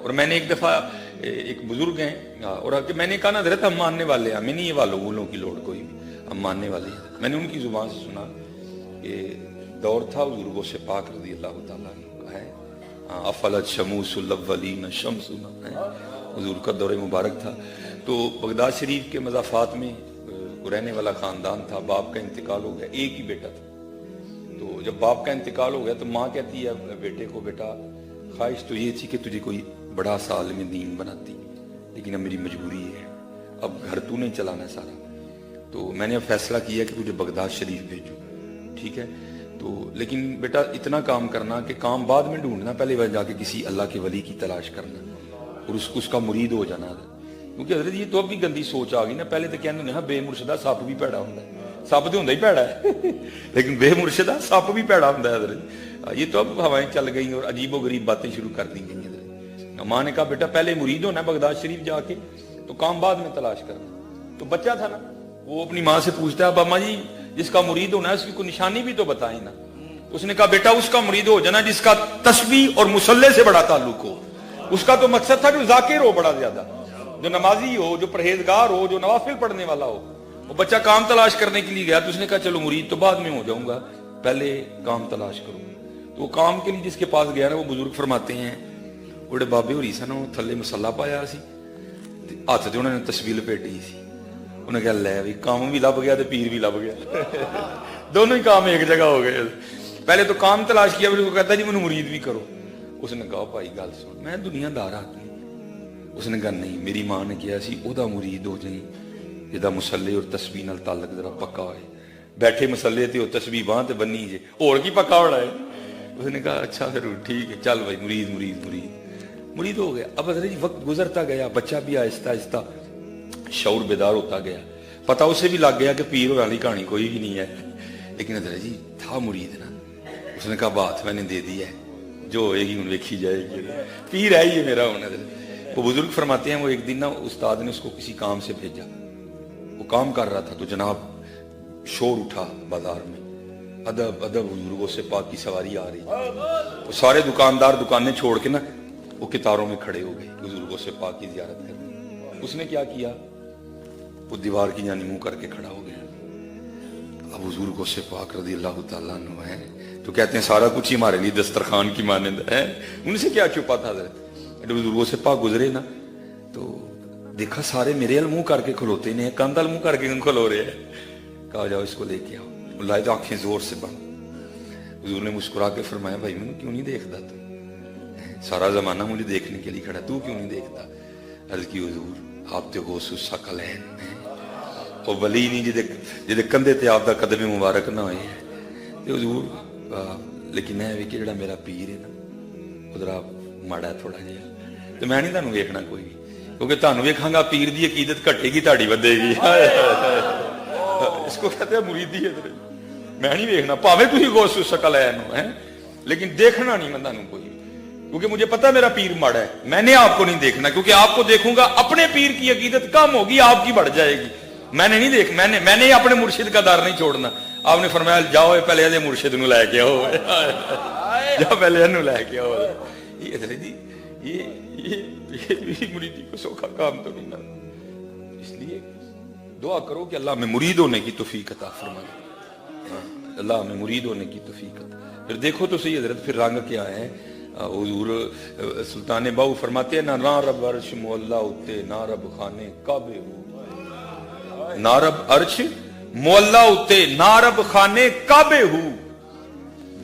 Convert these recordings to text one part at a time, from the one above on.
اور میں نے ایک دفعہ ایک بزرگ ہیں اور میں نے کہا نا حضرت ہم ماننے والے ہیں، ہمیں نہیں یہ والوں کی لوڑ کوئی بھی، ہم ماننے والے ہیں۔ میں نے ان کی زبان سے سنا کہ دور تھا بزرگوں سے پاک رضی اللہ تعالیٰ عنہ کا ہے، افلت شموس الاولین شمسنا ہے، حضور کا دور مبارک تھا۔ تو بغداد شریف کے مضافات میں رہنے والا خاندان تھا، باپ کا انتقال ہو گیا، ایک ہی بیٹا تھا۔ تو جب باپ کا انتقال ہو گیا تو ماں کہتی ہے بیٹے کو، بیٹا خواہش تو یہ تھی کہ تجھے کوئی بڑا سا عالم دین بناتی، لیکن اب میری مجبوری ہے، اب گھر تو نہیں چلانا سارا، تو میں نے اب فیصلہ کیا کہ تجھے بغداد شریف بھیجو، ٹھیک ہے؟ تو لیکن بیٹا اتنا کام کرنا کہ کام بعد میں ڈھونڈنا، پہلے جا کے کسی اللہ کے ولی کی تلاش کرنا اور اس کا مرید ہو جانا۔ کیونکہ حضرت یہ تو اب بھی گندی سوچ آ گئی نا، پہلے تو کہنے ہاں بے مرشدہ سپ بھی پیڑا ہوتا ہے، سپ تو ہوتا ہی پیڑا ہے لیکن بے مرشدہ سپ بھی پیڑا ہوتا ہے حضرت۔ یہ تو اب ہوائیں چل گئی اور عجیب و غریب باتیں شروع کر دی گئی حضرت۔ ماں نے کہا بیٹا پہلے مرید ہونا بغداد شریف جا کے، تو کام بعد میں تلاش کرنا۔ تو بچہ تھا نا، وہ اپنی ماں سے پوچھتا ہے ابا جی جس کا مرید ہونا ہے اس کی کوئی نشانی بھی تو بتائیں نا۔ اس نے کہا بیٹا اس کا مرید ہو جانا جس کا تسبیح اور مصلی سے بڑا تعلق ہو، اس کا تو مقصد تھا جو ذاکر ہو بڑا زیادہ، جو نمازی ہو، جو پرہیزگار ہو، جو نوافل پڑھنے والا ہو۔ وہ بچہ کام تلاش کرنے کے لیے گیا تو اس نے کہا چلو مرید تو بعد میں ہو جاؤں گا، پہلے کام تلاش کروں۔ تو وہ کام کے لیے جس کے پاس گیا نا، وہ بزرگ فرماتے ہیں بڑے بابے ہو رہی سن، تھلے مسلا پایا سی، ہاتھ سے انہوں نے تسبیح لپیٹی سی۔ انہیں کہا لے بھی کام بھی لب گیا تو پیر بھی لب گیا دونوں ہی کام ایک جگہ ہو گئے۔ پہلے تو کام تلاش کیا، پھر وہ کہتا جی مجھے مرید بھی کرو۔ اس نے کہا بھائی گل سن، میں دنیا دار آدمی۔ اس نے کہا نہیں، میری ماں نے کیا سی او دا مرید ہو جائیں جدا مسلے اور تسبیح نال تعلق ذرا پکا ہوئے، بیٹھے مسلے تے تسبیح باں تے بنی جے، اور کی پکا ہونا ہے۔ اس نے کہا اچھا ضرور ٹھیک ہے، چل بھائی مرید مرید مرید مرید ہو گیا۔ اب حضرت جی وقت گزرتا گیا، بچہ بھی آہستہ آہستہ شعور بیدار ہوتا گیا، پتہ اسے بھی لگ گیا کہ پیر ہونے والی کہانی کوئی بھی نہیں ہے، لیکن حضرت جی تھا مرید نا۔ اس نے کہا بات میں نے دے دی ہے، جو ہوئے گی ان دیکھی جائے گی، پیر ہے یہ میرا ہونا۔ وہ بزرگ فرماتے ہیں وہ ایک دن نا استاد نے اس کو کسی کام سے بھیجا، وہ کام کر رہا تھا تو جناب شور اٹھا بازار میں، ادب ادب بزرگوں سے پاک کی سواری آ رہی۔ وہ سارے دکاندار دکانیں چھوڑ کے نا وہ کتاروں میں کھڑے ہو گئے بزرگوں سے پاک کی زیارت کرنے۔ اس نے کیا کیا، وہ دیوار کی جانی منہ کر کے کھڑا ہو گیا۔ اب بزرگوں سے پاک رضی اللہ تعالیٰ عنہ ہے تو کہتے ہیں سارا کچھ ہی ہمارے لیے دسترخوان کی مانند ہے، ان سے کیا چھپا تھا حضرت۔ بزرگوں سے پاک گزرے نا تو دیکھا سارے میرے منہ کر کے کھلوتے ہیں، کاندل منہ کر کے کھلو رہے ہیں۔ کہا جاؤ اس کو لے کے آؤ، لائے تو آنکھیں زور سے بند۔ حضور نے مسکرا کے فرمایا بھائی میں کیوں نہیں دیکھتا، تو سارا زمانہ مجھے دیکھنے کے لیے کھڑا، تو کیوں نہیں دیکھتا؟ عرض کی حضور آپ تے غوث الثقل ہیں، اور ولی نہیں جدے کندھے تے آپ دا قدم مبارک نہ ہوئے تے حضور، لیکن ہے کہ جڑا میرا پیر ہے نا ادھر ماڑا تھوڑا جہا، تو میں نہیں تانوں ویکھنا کوئی بھی، کیونکہ تانوں ویکھاں گا پیر دی عقیدت گھٹے گی تہاڈی ودے گی۔ اس کو کہتے ہیں مریدی ہے، میں نہیں ویکھنا پاویں تسی غوث الثقل ہیں، لیکن دیکھنا نہیں میں تانوں کوئی، کیونکہ مجھے پتا میرا پیر ماڑا ہے، میں نے آپ کو نہیں دیکھنا، کیونکہ آپ کو دیکھوں گا اپنے پیر کی عقیدت کم ہوگی، آپ کی بڑھ جائے گی۔ میں نے نہیں دیکھ میں نے اپنے مرشد کا در نہیں چھوڑنا۔ آپ نے فرمایا جاؤ پہلے یہ مرشد نو لے کے آؤ، جاؤ پہلے انہوں لے کے آؤ۔ یہ حضرت جی یہ مریدی کو سوکھا کام تو نہیں نا، اس لیے دعا کرو کہ اللہ میں مرید ہونے کی توفیق عطا فرمائے، اللہ میں مرید ہونے کی توفیق عطا۔ پھر دیکھو تو صحیح حضرت، پھر رنگ کیا ہے۔ حضور سلطان باؤ فرماتے ہیں نہ رب عرش مولا اتے نہ رب خانے کعبے ہو، نہ رب عرش مولا اتے نہ رب خانے کعبے ہو،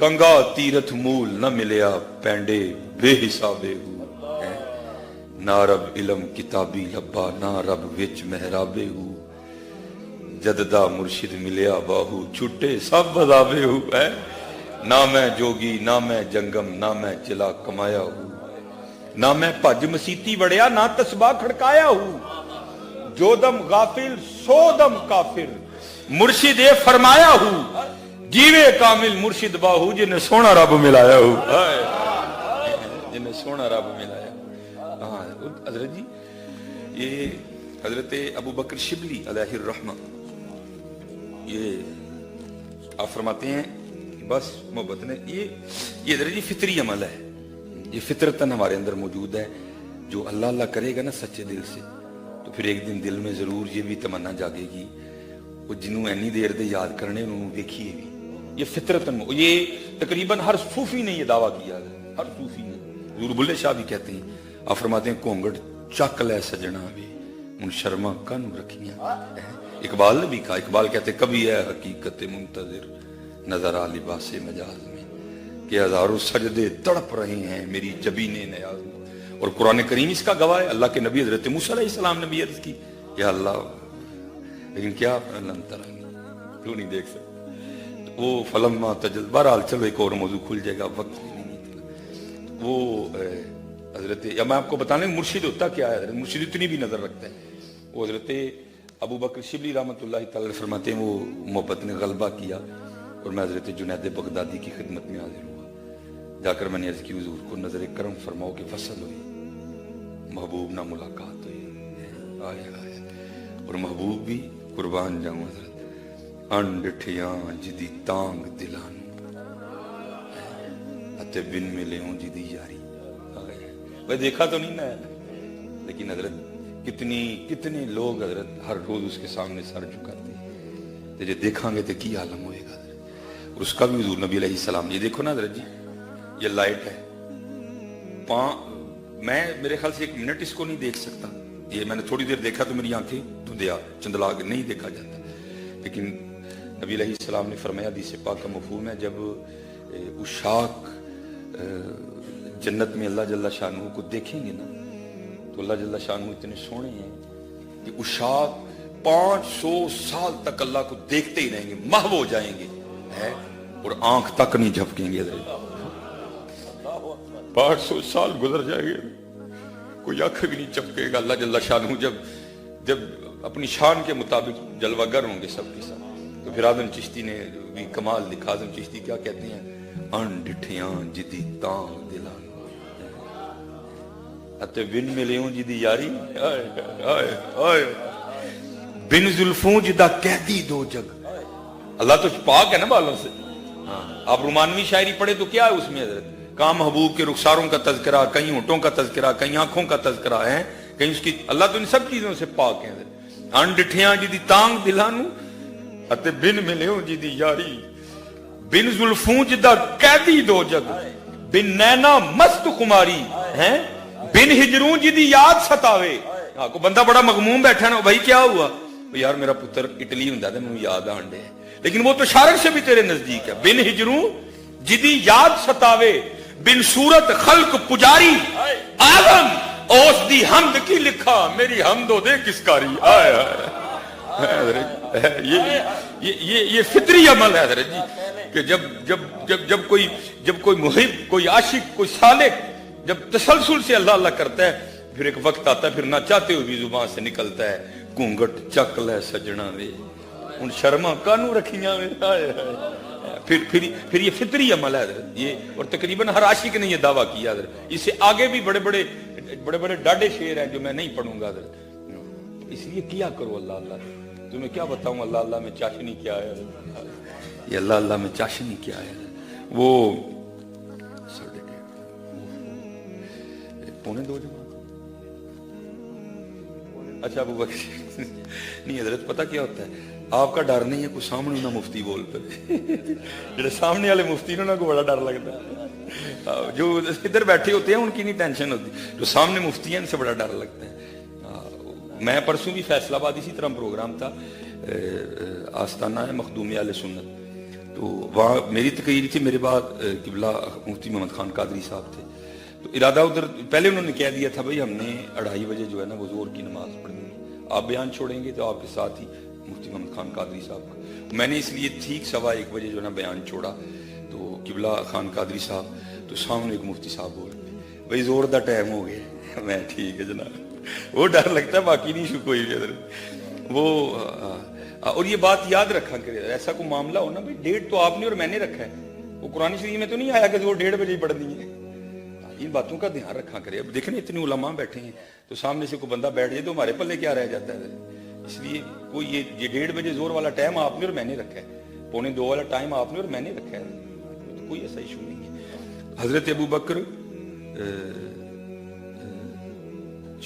گنگا تیرتھ مول نہ ملیا پینڈے بے حسابے ہو، نہ رب علم کتابی لبا نہ رب وچ محرابے ہو، جددہ مرشد ملیا باہو چھٹے سب بذابے ہو، نہ میں جوگی نہ میں جنگم نہ میں چلا کمایا ہوں، نہ میں پج مسیتی وڑیا نہ تسباہ کھڑکایا ہوں، جو دم غافل سو دم کافر مرشد فرمایا ہوں، جیوے کامل مرشد باہو جنہیں سونا رب ملایا ہوں، جنہیں سونا رب ملایا ہوں۔ ہاں حضرت جی یہ حضرت ابو بکر شبلی علیہ الرحمہ یہ آپ فرماتے ہیں بس محبت نے یہ حضرت جی فطری عمل ہے، یہ فطرتاً ہمارے اندر موجود ہے، جو اللہ اللہ کرے گا نا سچے دل سے تو پھر ایک دن دل میں ضرور یہ بھی تمنا جاگے گی وہ جنہوں اینی دیر دے یاد کرنے انہوں دیکھیے بھی. یہ فطرتاً یہ تقریباً ہر صوفی نے یہ دعویٰ کیا ہے, ہر صوفی نے. حضور بلے شاہ بھی کہتے ہیں, آپ فرماتے ہیں کونگڑ چک لے سجنا بھی من شرما کن رکھیاں. اقبال نے بھی کہا, اقبال کہتے ہیں کبھی ہے حقیقت منتظر نظر آ لباس مجاز میں کہ ہزاروں سجدے تڑپ رہے ہیں میری جبین نیاز میں. اور قرآن کریم اس کا گواہ ہے. اللہ کے نبی حضرت موسیٰ علیہ السلام نے بھی عرض کی یا اللہ, لیکن کیا لن ترانی, کیوں نہیں دیکھ سکتے. وہ فلما تجل, بہرحال چلو ایک اور موضوع کھل جائے گا, وقت بھی نہیں نکلا. وہ حضرت, یا میں آپ کو بتانے مرشد ہوتا کیا ہے, مرشد اتنی بھی نظر رکھتے ہیں. وہ حضرت ابو بکر شبلی رحمۃ اللہ تعالی فرماتے ہیں وہ محبت نے غلبہ کیا اور میں حضرت جنید بغدادی کی خدمت میں حاضر ہوا. جا کر میں نے عرض کی حضور کو نظر کرم فرماؤ کہ فصل ہوئی, محبوب نہ ملاقات ہوئی. آئے آئے اور محبوب بھی قربان جاؤں حضرت انڈٹھیاں جدی تانگ دلانو اتے بن ملے ہوں جدی یاری. بھائی دیکھا تو نہیں نا, لیکن حضرت کتنے لوگ حضرت ہر روز اس کے سامنے سر جھکاتے ہیں. جب دیکھاں گے تو کی عالم ہوئے گا حضرت. اور اس کا بھی حضور نبی علیہ السلام, یہ دیکھو نا حضرت جی, یہ لائٹ ہے, میں میرے خیال سے 1 منٹ اس کو نہیں دیکھ سکتا. یہ میں نے تھوڑی دیر دیکھا تو میری آنکھیں دھندیا چندلا کے نہیں دیکھا جاتا. لیکن نبی علیہ السلام نے فرمایا, حدیث پاک کا مفہوم ہے, جب عشاق جنت میں اللہ جل شانہ کو دیکھیں گے نا تو اللہ جل شانہ اتنے سونے ہیں کہ عشاق 500 سال تک اللہ کو دیکھتے ہی رہیں گے, محو ہو جائیں گے اور آنکھ تک نہیں جھپکیں گے. 500 سال گزر جائیں گے, کوئی آنکھ بھی نہیں چپکے گا. اللہ جل شانہ جب اپنی شان کے مطابق جلوہ گر ہوں گے سب کے ساتھ. تو پھر آدم چشتی نے بھی کمال لکھا. آدم چشتی کیا کہتے ہیں, انڈٹھیاں جدی تانگ دلان اتے بن ملیوں جدی یاری, بن زلفوں جدا قیدی دو جگ. اللہ تو پاک ہے نا بالوں سے. آپ رومانوی شاعری پڑھے تو کیا ہے اس میں حضرت, کہاں محبوب کے رخساروں کا تذکرہ, کہیں ہونٹوں کا تذکرہ, کہیں آنکھوں کا تذکرہ ہے, کہیں اس کی. اللہ تو ان سب چیزوں سے پاک ہے. انڈٹھیاں جدی تانگ دلانو اتے بن ملیوں جدی یاری, بن زلفوں جدا قیدی دو جگ, بن نینا مست خماری ہیں, بن ہجروں جدی یاد ستاوے. کو بندہ بڑا مغموم بیٹھا نا, بھائی کیا ہوا, یار میرا پتر اٹلی ہوں تھا مجھے یاد آنڈے, لیکن وہ تو شارک سے بھی تیرے نزدیک ہے. بن ہجروں جدی یاد ستاوے, بن صورت خلق پجاری عالم اوس دی حمد کی لکھا, میری حمد و دے کس کاری. یہ فطری عمل ہے حضرت جی کہ جب کوئی محب, کوئی عاشق, کوئی سالک جب تسلسل سے اللہ اللہ کرتا ہے, پھر ایک وقت آتا ہے پھر نہ چاہتے ہوئے بھی زبان سے نکلتا ہے, گونگٹ چک لے سجنا وے ان شرما کانو رکھیاں وے. پھر یہ فطری عمل ہے حضرت یہ, اور تقریباً ہر عاشق نے یہ دعویٰ کیا حضرت. اس سے آگے بھی بڑے بڑے ڈاڈے شعر ہیں جو میں نہیں پڑھوں گا حضرت. اس لیے کیا کرو اللہ اللہ, تمہیں کیا بتاؤں اللہ اللہ میں چاشنی کیا ہے. یہ اللہ اللہ میں چاشنی کیا ہے. وہ 1:45 اچھا ابو بکر نہیں حضرت, پتہ کیا ہوتا ہے, آپ کا ڈر نہیں ہے کوئی سامنے نہ مفتی بول پہ. جڑے سامنے والے مفتی نے کو بڑا ڈر لگتا ہے, جو ادھر بیٹھے ہوتے ہیں ان کی نہیں ٹینشن ہوتی, جو سامنے مفتی ہیں ان سے بڑا ڈر لگتا ہے. میں پرسوں بھی فیصلہ آباد اسی طرح پروگرام تھا, آستانہ ہے مخدوم اہل سنت, تو وہاں میری تقریر تھی, میرے بعد قبلہ مفتی محمد خان قادری صاحب تھے. تو ارادہ ادھر پہلے انہوں نے کہہ دیا تھا بھائی ہم نے 2:30 بجے جو ہے نا وہ ظہر کی نماز پڑھنی ہے, آپ بیان چھوڑیں گے تو آپ کے ساتھ ہی مفتی محمد خان قادری صاحب کا. میں نے اس لیے ٹھیک 1:15 بجے جو ہے نا بیان چھوڑا, تو قبلہ خان قادری صاحب تو سامنے ایک مفتی صاحب بول پہ بھائی ظہر دا ٹائم ہو گیا. میں ٹھیک ہے جناب, وہ ڈر لگتا ہے باقی نہیں کوئی بھی حضرت. وہ اور یہ بات یاد رکھا کرے, ایسا کوئی معاملہ ہو نا بھائی ڈیٹ تو آپ نے اور میں نے رکھا ہے, وہ قرآن شریف میں تو نہیں آیا کہ وہ 1:30 بجے پڑھنی ہے. ان باتوں کا دھیان رکھا کرے. اب دیکھیں اتنے علماء بیٹھے ہیں تو سامنے سے کوئی بندہ بیٹھ جائے تو ہمارے پلے کیا رہ جاتا ہے. اس لیے کوئی یہ 1:30 بجے زور والا ٹائم آپ نے اور میں نے رکھا ہے, 1:45 والا ٹائم آپ نے اور میں نے رکھا ہے, تو کوئی ایسا ایشو نہیں ہے. حضرت ابو بکر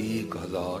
1000